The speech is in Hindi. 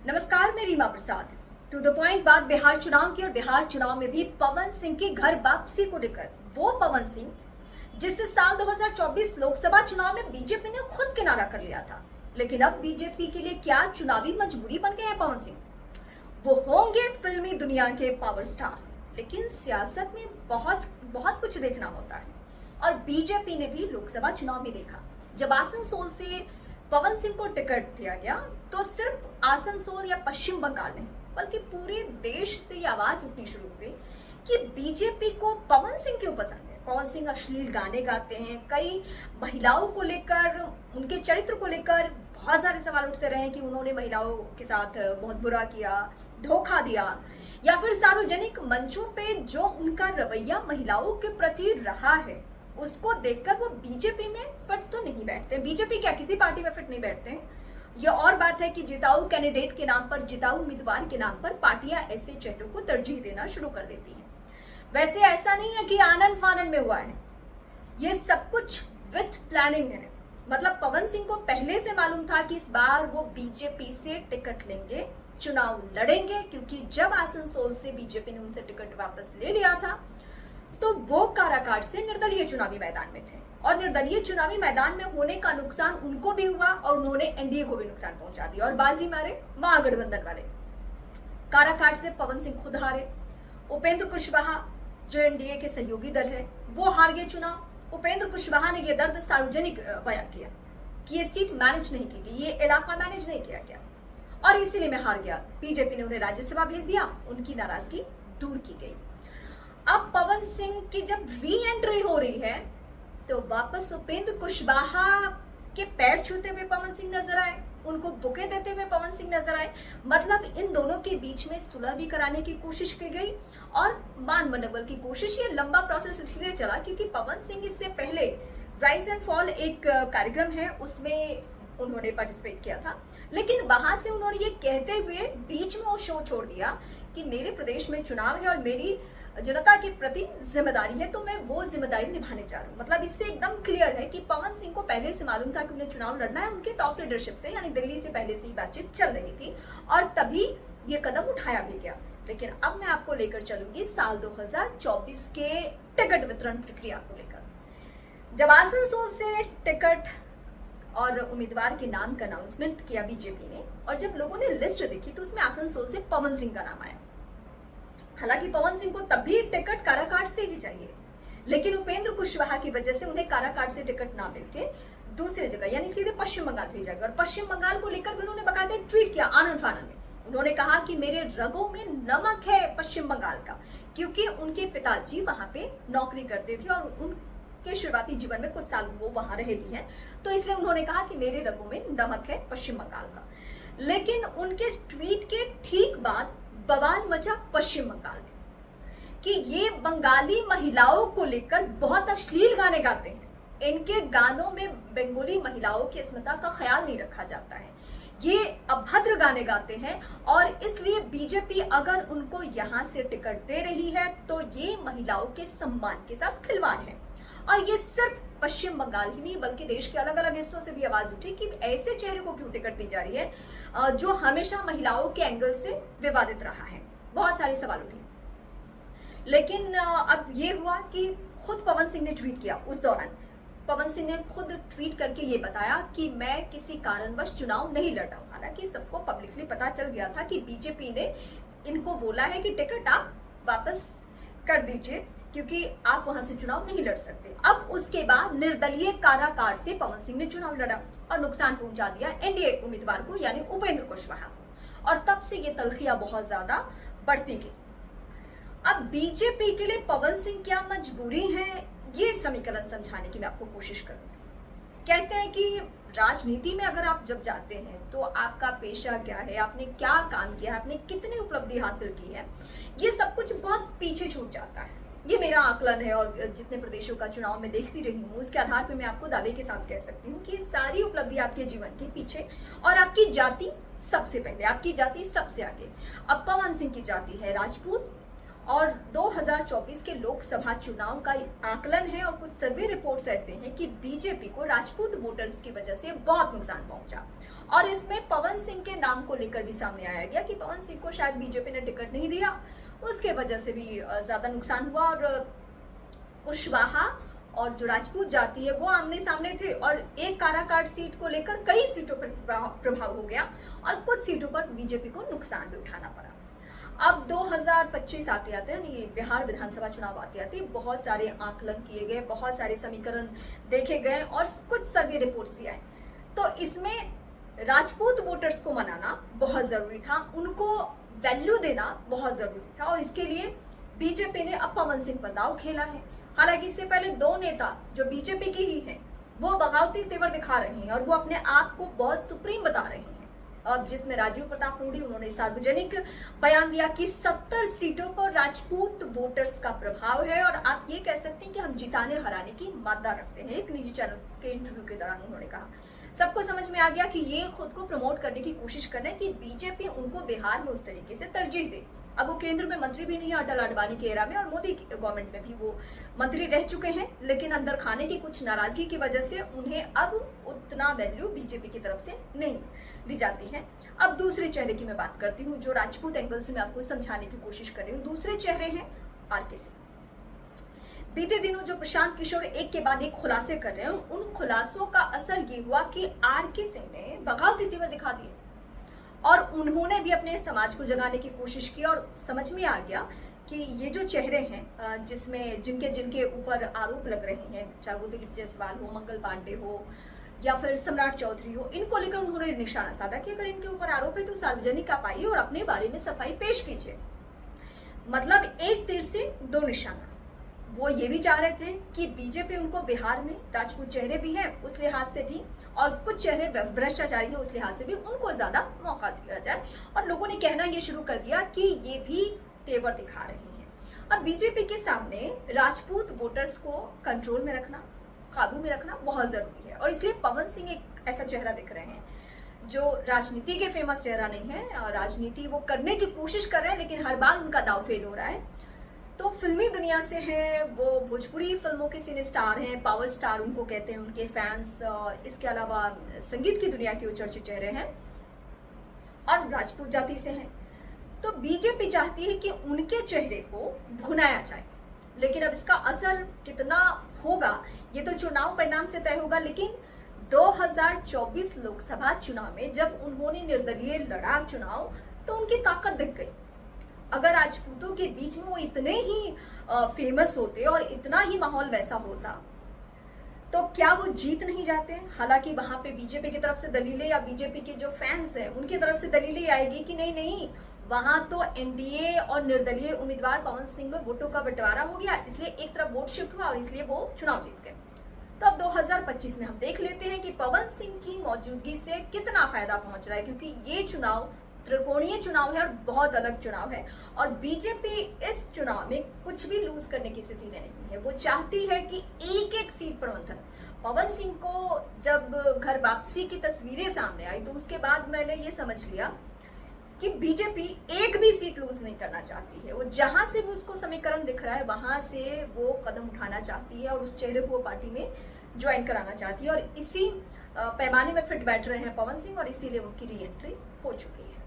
नमस्कार, मैं रीमा प्रसाद। टू द पॉइंट बात बिहार चुनाव की, और बिहार चुनाव में भी पवन सिंह की घर वापसी को लेकर। वो पवन सिंह जिससे साल 2024 लोकसभा चुनाव में बीजेपी ने खुद किनारा कर लिया था, लेकिन अब बीजेपी के लिए क्या चुनावी मजबूरी बन गए हैं पवन सिंह। वो होंगे फिल्मी दुनिया के पावर स्टार, लेकिन सियासत में बहुत बहुत कुछ देखना होता है, और बीजेपी ने भी लोकसभा चुनाव में देखा। जब आसनसोल से पवन सिंह को टिकट दिया गया तो सिर्फ आसनसोल या पश्चिम बंगाल नहीं, बल्कि पूरे देश से ये आवाज उठनी शुरू हो गई कि बीजेपी को पवन सिंह क्यों पसंद है। पवन सिंह अश्लील गाने गाते हैं, कई महिलाओं को लेकर, उनके चरित्र को लेकर बहुत सारे सवाल उठते रहे कि उन्होंने महिलाओं के साथ बहुत बुरा किया, धोखा दिया, या फिर सार्वजनिक मंचों पे जो उनका रवैया महिलाओं के प्रति रहा है उसको देखकर वो बीजेपी में फिट तो नहीं बैठते। बीजेपी क्या किसी पार्टी में फिट नहीं बैठते हैं। ये और बात है कि जिताऊ कैंडिडेट के नाम पर, जिताऊ उम्मीदवार के नाम पर पार्टियां ऐसे चेहरों को तरजीह देना शुरू कर देती हैं। वैसे ऐसा नहीं है कि आनंद फानन में हुआ है, ये सब कुछ विथ प्लानिंग है। मतलब पवन सिंह को पहले से मालूम था कि इस बार वो बीजेपी से टिकट लेंगे, चुनाव लड़ेंगे, क्योंकि जब आसनसोल से बीजेपी ने उनसे टिकट वापस ले लिया था तो वो काराकाट से निर्दलीय चुनावी मैदान में थे, और निर्दलीय चुनावी मैदान में होने का नुकसान उनको भी हुआ और उन्होंने एनडीए को भी नुकसान पहुंचा दिया, और बाजी मारे महागठबंधन वाले। काराकाट से पवन सिंह खुद हारे, उपेंद्र कुशवाहा जो एनडीए के सहयोगी दल है वो हार गए चुनाव। उपेंद्र कुशवाहा ने यह दर्द सार्वजनिक बयां किया कि ये सीट मैनेज नहीं की गई, ये इलाका मैनेज नहीं किया गया, और इसीलिए मैं हार गया। बीजेपी ने उन्हें राज्यसभा भेज दिया, उनकी नाराजगी दूर की गई। अब पवन सिंह की जब री एंट्री हो रही है तो वापस उपेंद्र कुशवाहा के पैर छूते हुए पवन सिंह नजर आए, उनको बुके देते हुए पवन सिंह नजर आए। मतलब इन दोनों के बीच में सुलह भी कराने की कोशिश की गई, और मान मनोबल की कोशिश। ये लंबा प्रोसेस इसलिए चला क्योंकि पवन सिंह इससे पहले राइज एंड फॉल एक कार्यक्रम है, उसमें उन्होंने पार्टिसिपेट किया था, लेकिन वहां से उन्होंने ये कहते हुए बीच में वो शो छोड़ दिया कि मेरे प्रदेश में चुनाव है और मेरी जनता के प्रति जिम्मेदारी है, तो मैं वो जिम्मेदारी निभाने जा रहा हूँ। मतलब इससे एकदम क्लियर है कि पवन सिंह को पहले से मालूम था कि उन्हें चुनाव लड़ना है, उनके टॉप लीडरशिप से यानी दिल्ली से पहले से ही बातचीत चल रही थी, और तभी ये कदम उठाया भी गया। लेकिन अब मैं आपको लेकर चलूंगी साल 2024 के टिकट वितरण प्रक्रिया को लेकर। जब आसनसोल से टिकट और उम्मीदवार के नाम का अनाउंसमेंट किया बीजेपी ने, और जब लोगों ने लिस्ट देखी तो उसमें आसनसोल से पवन सिंह का नाम आया। हालांकि पवन सिंह को तब भी टिकट काराकाट से ही चाहिए, लेकिन उपेंद्र कुशवाहा की वजह से उन्हें काराकाट से टिकट ना मिलके दूसरी जगह यानी सीधे पश्चिम बंगाल भेजा गया, और पश्चिम बंगाल को लेकर भी उन्होंने बकायदा ट्वीट किया आनंद फानन में। उन्होंने कहा कि मेरे रगों में नमक है पश्चिम बंगाल का, क्योंकि उनके पिताजी वहां पे नौकरी करते थे और उनके शुरुआती जीवन में कुछ साल वो वहां रहे भी हैं, तो इसलिए उन्होंने कहा कि मेरे रगों में नमक है पश्चिम बंगाल का। लेकिन उनके ट्वीट के ठीक बाद बवाल मचा पश्चिम बंगाल में कि ये बंगाली महिलाओं को लेकर बहुत अश्लील गाने गाते हैं, इनके गानों में बंगाली महिलाओं की अस्मिता का ख्याल नहीं रखा जाता है, ये अभद्र गाने गाते हैं, और इसलिए बीजेपी अगर उनको यहाँ से टिकट दे रही है तो ये महिलाओं के सम्मान के साथ खिलवाड़ है। और ये सिर्फ पश्चिम बंगाल ही नहीं बल्कि देश के अलग अलग हिस्सों से भी आवाज उठी कि ऐसे चेहरे को क्यों टिकट दी जा रही है जो हमेशा महिलाओं के एंगल से विवादित रहा है। बहुत सारे सवाल उठे, लेकिन अब ये हुआ कि खुद पवन सिंह ने ट्वीट किया। उस दौरान पवन सिंह ने खुद ट्वीट करके ये बताया कि मैं किसी कारणवश चुनाव नहीं लड़ रहा हूं। हालांकि सबको पब्लिकली पता चल गया था कि बीजेपी ने इनको बोला है कि टिकट आप वापस कर दीजिए, क्योंकि आप वहां से चुनाव नहीं लड़ सकते। अब उसके बाद निर्दलीय काराकाट से पवन सिंह ने चुनाव लड़ा और नुकसान पहुंचा दिया एनडीए उम्मीदवार को यानी उपेंद्र कुशवाहा को, और तब से ये तलखियां बहुत ज्यादा बढ़ती गई। अब बीजेपी के लिए पवन सिंह क्या मजबूरी है, ये समीकरण समझाने की मैं आपको कोशिश करूंगी। कहते हैं कि राजनीति में अगर आप जब जाते हैं तो आपका पेशा क्या है, आपने क्या काम किया है, आपने कितनी उपलब्धि हासिल की है, ये सब कुछ बहुत पीछे छूट जाता है। ये मेरा आकलन है, और जितने प्रदेशों का चुनाव में देखती रही हूँ उसके आधार पर मैं आपको दावे के साथ कह सकती हूँ कि सारी उपलब्धि आपके जीवन के पीछे, और आपकी जाति सबसे पहले, आपकी जाति सबसे आगे। अब पवन सिंह की जाति है राजपूत, और 2024 के लोकसभा चुनाव का आकलन है और कुछ सर्वे रिपोर्ट्स ऐसे हैं कि बीजेपी को राजपूत वोटर्स की वजह से बहुत नुकसान पहुंचा। और इसमें पवन सिंह के नाम को लेकर भी सामने आया गया कि पवन सिंह को शायद बीजेपी ने टिकट नहीं दिया, उसके वजह से भी ज्यादा नुकसान हुआ। और कुशवाहा और जो राजपूत जाति है वो आमने सामने थे और एक काराकाट सीट को लेकर कई सीटों पर प्रभाव हो गया और कुछ सीटों पर बीजेपी को नुकसान भी उठाना पड़ा। अब 2025 आते आते यानी बिहार विधानसभा चुनाव आते आते बहुत सारे आकलन किए गए, बहुत सारे समीकरण देखे गए और कुछ सर्वे रिपोर्ट्स भी आए। तो इसमें राजपूत वोटर्स को मनाना बहुत जरूरी था, उनको वैल्यू देना बहुत जरूरी था और इसके लिए बीजेपी ने अब पवन सिंह पर दांव खेला है। हालांकि इससे पहले दो नेता जो बीजेपी के ही हैं वो बगावती तेवर दिखा रहे हैं और वो अपने आप को बहुत सुप्रीम बता रहे हैं। अब जिसमें राजीव प्रताप रूडी उन्होंने सार्वजनिक बयान दिया कि 70 सीटों पर राजपूत वोटर्स का प्रभाव है और आप ये कह सकते हैं कि हम जिताने हराने की मादा रखते हैं। एक निजी चैनल के इंटरव्यू के दौरान उन्होंने कहा। सबको समझ में आ गया कि ये खुद को प्रमोट करने की कोशिश कर रहे हैं कि बीजेपी उनको बिहार में उस तरीके से तरजीह दे। अब वो केंद्र में मंत्री भी नहीं है, अटल अडवाणी के एरा में और मोदी गवर्नमेंट में भी वो मंत्री रह चुके हैं, लेकिन अंदर खाने की कुछ नाराजगी की वजह से उन्हें अब उतना वैल्यू बीजेपी की तरफ से नहीं दी जाती है। अब दूसरे चेहरे की मैं बात करती हूँ जो राजपूत एंगल से मैं आपको समझाने की कोशिश कर रही हूँ। दूसरे चेहरे हैं आरके सिंह। बीते दिनों जो प्रशांत किशोर एक के बाद एक खुलासे कर रहे हैं, उन खुलासों का असर ये हुआ कि आरके सिंह ने बगावती तेवर दिखा दिए और उन्होंने भी अपने समाज को जगाने की कोशिश की और समझ में आ गया कि ये जो चेहरे हैं जिसमें जिनके ऊपर आरोप लग रहे हैं, चाहे वो दिलीप जायसवाल हो, मंगल पांडे हो या फिर सम्राट चौधरी हो, इनको लेकर उन्होंने निशाना साधा कि अगर इनके ऊपर आरोप है तो सार्वजनिक आप आइए और अपने बारे में सफाई पेश कीजिए। मतलब एक तीर से दो निशाना। वो ये भी चाह रहे थे कि बीजेपी उनको बिहार में राजपूत चेहरे भी हैं उस लिहाज से भी और कुछ चेहरे भ्रष्टाचारी हैं उस लिहाज से भी उनको ज्यादा मौका दिया जाए और लोगों ने कहना ये शुरू कर दिया कि ये भी तेवर दिखा रहे हैं। अब बीजेपी के सामने राजपूत वोटर्स को कंट्रोल में रखना, काबू में रखना बहुत जरूरी है और इसलिए पवन सिंह एक ऐसा चेहरा दिख रहे हैं जो राजनीति के फेमस चेहरा नहीं है। राजनीति वो करने की कोशिश कर रहे हैं लेकिन हर बार उनका दाव फेल हो रहा है। तो फिल्मी दुनिया से हैं, वो भोजपुरी फिल्मों के सिने स्टार हैं, पावर स्टार उनको कहते हैं उनके फैंस। इसके अलावा संगीत की दुनिया के वो चर्चित चेहरे हैं और राजपूत जाति से हैं। तो बीजेपी चाहती है कि उनके चेहरे को भुनाया जाए, लेकिन अब इसका असर कितना होगा ये तो चुनाव परिणाम से तय होगा। लेकिन 2024 लोकसभा चुनाव में जब उन्होंने निर्दलीय लड़ा चुनाव तो उनकी ताकत दिख गई। अगर राजपूतों के बीच में वो इतने ही फेमस होते और इतना ही माहौल वैसा होता तो क्या वो जीत नहीं जाते। हालांकि वहां पे बीजेपी की तरफ से दलीलें या बीजेपी के जो फैंस हैं उनकी तरफ से दलीलें आएगी कि नहीं नहीं वहां तो एनडीए और निर्दलीय उम्मीदवार पवन सिंह में वोटों का बंटवारा हो गया, इसलिए एक तरफ वोट शिफ्ट हुआ और इसलिए वो चुनाव जीत गए। तो अब 2025 में हम देख लेते हैं कि पवन सिंह की मौजूदगी से कितना फायदा पहुंच रहा है, क्योंकि ये चुनाव त्रिकोणीय चुनाव है और बहुत अलग चुनाव है और बीजेपी इस चुनाव में कुछ भी लूज करने की स्थिति में नहीं है। वो चाहती है कि एक एक सीट पर मंथन। पवन सिंह को जब घर वापसी की तस्वीरें सामने आई तो उसके बाद मैंने ये समझ लिया कि बीजेपी एक भी सीट लूज नहीं करना चाहती है। वो जहां से भी उसको समीकरण दिख रहा है वहां से वो कदम उठाना चाहती है और उस चेहरे को पार्टी में ज्वाइन कराना चाहती है और इसी पैमाने में फिट बैठ रहे हैं पवन सिंह और इसीलिए उनकी री एंट्री हो चुकी है।